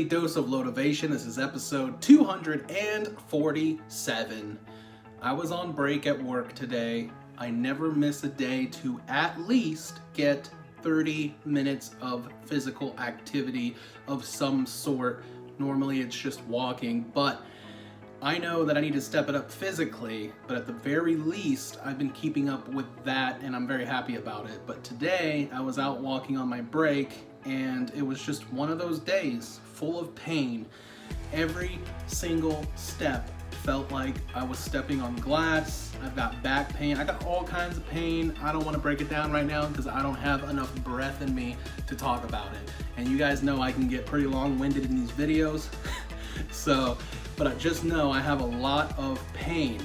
dose of LoweTivation. This is episode 247. I was on break at work today. I never miss a day to at least get 30 minutes of physical activity of some sort. Normally it's just walking, but I know that I need to step it up physically, but at the very least, I've been keeping up with that and I'm very happy about it. But today I was out walking on my break and it was just one of those days full of pain. Every single step felt like I was stepping on glass. I've got back pain. I got all kinds of pain. I don't want to break it down right now because I don't have enough breath in me to talk about it. And you guys know I can get pretty long-winded in these videos. But I just know I have a lot of pain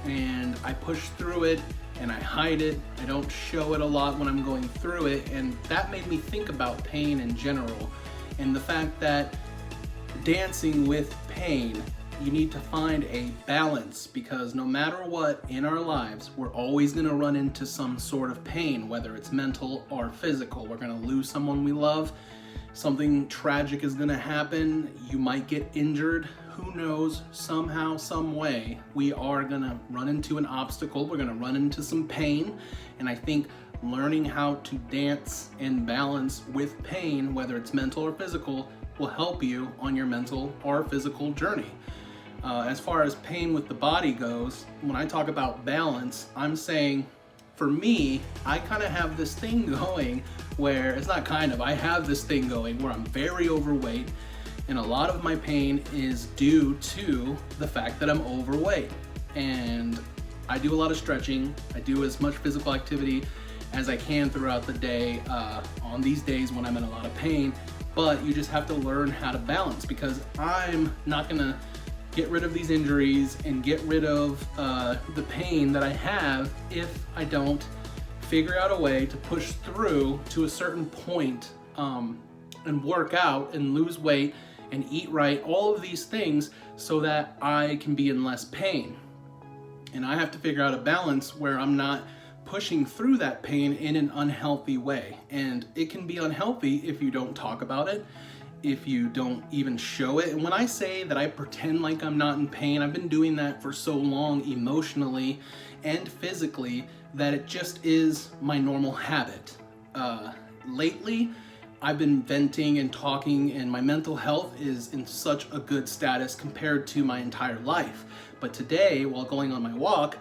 and I push through it and I hide it. I don't show it a lot when I'm going through it, and that made me think about pain in general and the fact that dancing with pain, you need to find a balance, because no matter what in our lives, we're always going to run into some sort of pain, whether it's mental or physical. We're going to lose someone we love. Something tragic is going to happen. You might get injured. Who knows? Somehow, some way, we are going to run into an obstacle. We're going to run into some pain. And I think learning how to dance and balance with pain, whether it's mental or physical, will help you on your mental or physical journey. As far as pain with the body goes, when I talk about balance, I'm saying, for me, I kind of have this thing going where, it's not kind of, I have this thing going where I'm very overweight, and a lot of my pain is due to the fact that I'm overweight. And I do a lot of stretching. I do as much physical activity as I can throughout the day on these days when I'm in a lot of pain, but you just have to learn how to balance, because I'm not gonna get rid of these injuries and get rid of the pain that I have if I don't figure out a way to push through to a certain point and work out and lose weight and eat right, all of these things, so that I can be in less pain. And I have to figure out a balance where I'm not pushing through that pain in an unhealthy way. And it can be unhealthy if you don't talk about it, if you don't even show it. And when I say that I pretend like I'm not in pain, I've been doing that for so long, emotionally and physically, that it just is my normal habit. Lately, I've been venting and talking, and my mental health is in such a good status compared to my entire life. But today, while going on my walk,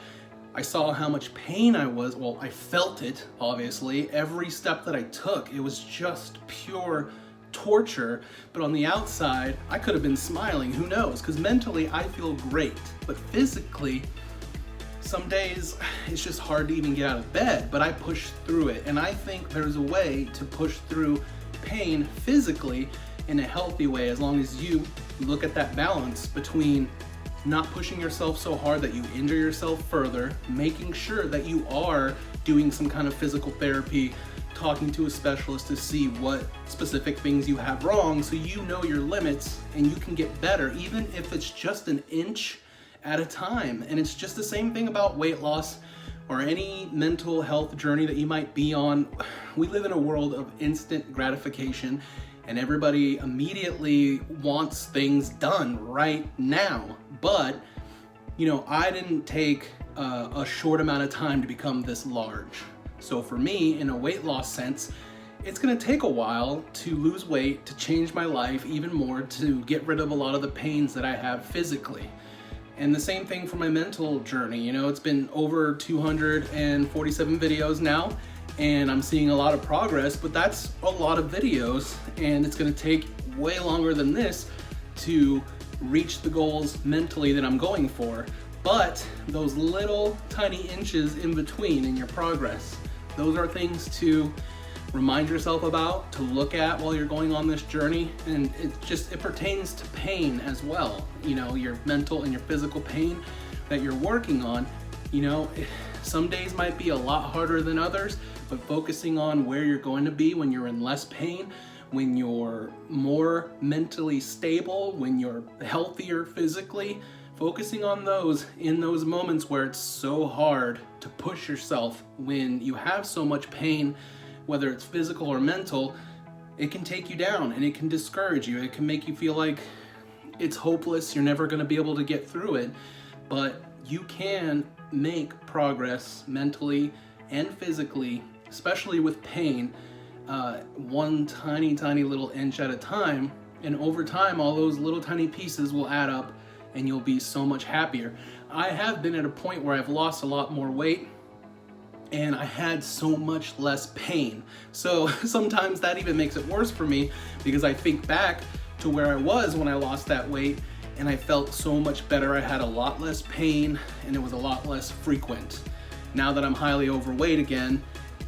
I saw how much pain I was. Well, I felt it, obviously. Every step that I took, it was just pure torture. But on the outside, I could have been smiling, who knows? Because mentally, I feel great. But physically, some days, it's just hard to even get out of bed, but I push through it. And I think there's a way to push through pain physically in a healthy way, as long as you look at that balance between not pushing yourself so hard that you injure yourself further, making sure that you are doing some kind of physical therapy, talking to a specialist to see what specific things you have wrong, so you know your limits and you can get better, even if it's just an inch at a time. And it's just the same thing about weight loss or any mental health journey that you might be on. We live in a world of instant gratification, and everybody immediately wants things done right now. But, you know, I didn't take a short amount of time to become this large. So for me, in a weight loss sense, it's gonna take a while to lose weight, to change my life even more, to get rid of a lot of the pains that I have physically. And the same thing for my mental journey. You know, it's been over 247 videos now, and I'm seeing a lot of progress, but that's a lot of videos, and it's gonna take way longer than this to reach the goals mentally that I'm going for. But those little tiny inches in between in your progress, those are things to remind yourself about, to look at while you're going on this journey. And it pertains to pain as well. You know, your mental and your physical pain that you're working on. You know, some days might be a lot harder than others, but focusing on where you're going to be when you're in less pain, when you're more mentally stable, when you're healthier physically, focusing on those in those moments where it's so hard to push yourself, when you have so much pain, whether it's physical or mental, it can take you down and it can discourage you. It can make you feel like it's hopeless, you're never gonna be able to get through it. But you can make progress mentally and physically, especially with pain, one tiny little inch at a time. And over time, all those little tiny pieces will add up and you'll be so much happier. I have been at a point where I've lost a lot more weight and I had so much less pain. So sometimes that even makes it worse for me, because I think back to where I was when I lost that weight and I felt so much better. I had a lot less pain and it was a lot less frequent. Now that I'm highly overweight again,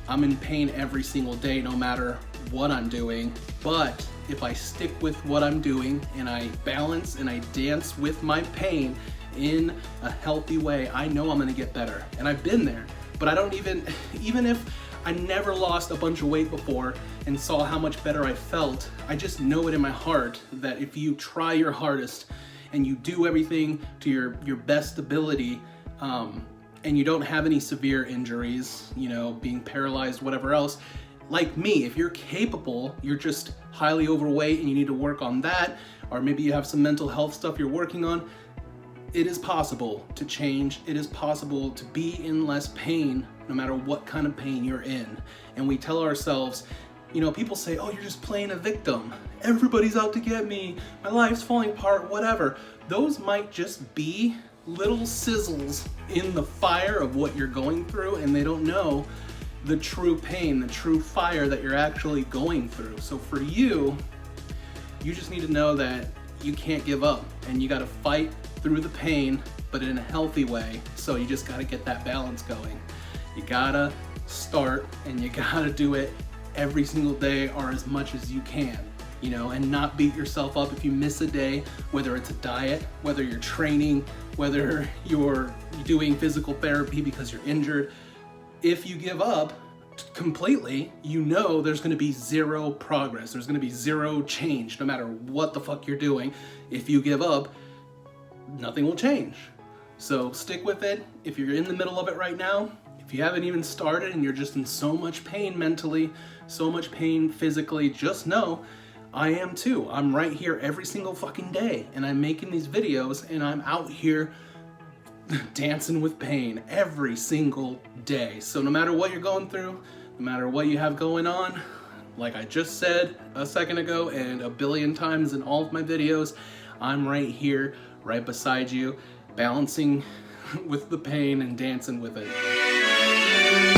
I'm in pain every single day, no matter what I'm doing. But if I stick with what I'm doing and I balance and I dance with my pain in a healthy way, I know I'm gonna get better. And I've been there, but I don't even if I never lost a bunch of weight before and saw how much better I felt, I just know it in my heart that if you try your hardest and you do everything to your best ability, and you don't have any severe injuries, you know, being paralyzed, whatever else, like me, if you're capable, you're just highly overweight and you need to work on that, or maybe you have some mental health stuff you're working on, it is possible to change. It is possible to be in less pain, no matter what kind of pain you're in. And we tell ourselves, you know, people say, oh, you're just playing a victim. Everybody's out to get me. My life's falling apart, whatever. Those might just be little sizzles in the fire of what you're going through, and they don't know the true pain, the true fire that you're actually going through. So for you, you just need to know that you can't give up and you gotta fight through the pain, but in a healthy way. So you just gotta get that balance going. You gotta start and you gotta do it every single day or as much as you can, you know, and not beat yourself up if you miss a day, whether it's a diet, whether you're training, whether you're doing physical therapy because you're injured. If you give up completely, you know there's gonna be zero progress. There's gonna be zero change no matter what the fuck you're doing. If you give up, nothing will change. So stick with it. If you're in the middle of it right now, if you haven't even started and you're just in so much pain mentally, so much pain physically, just know I am too. I'm right here every single fucking day and I'm making these videos and I'm out here dancing with pain every single day. So no matter what you're going through, no matter what you have going on, like I just said a second ago and a billion times in all of my videos, I'm right here, right beside you, balancing with the pain and dancing with it.